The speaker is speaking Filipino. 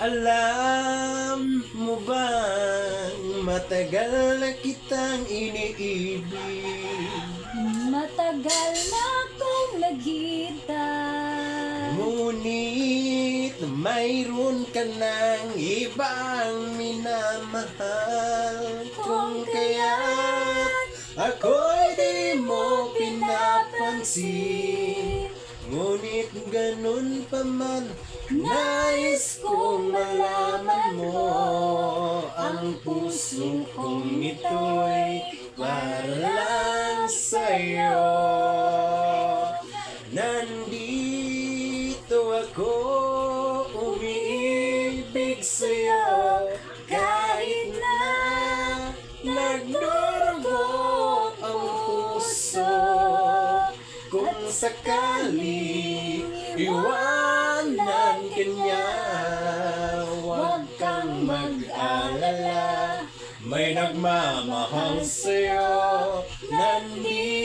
Alam mo bang matagal na kitang iniibig? Matagal na akong naghintay, Ngunit mayroon ka ng ibang minamahal. Kung kaya't ako'y di mo pinapansin, ngunit ganun pa man, nais kong malaman mo, ang puso kong ito'y para lang sa'yo. Nandito ako, umiibig sa'yo, kahit na nagdurugo ang puso. Kung sakaling iwanan ka niya, huwag kang mag-alala, may nagmamahal sa'yo. Nandito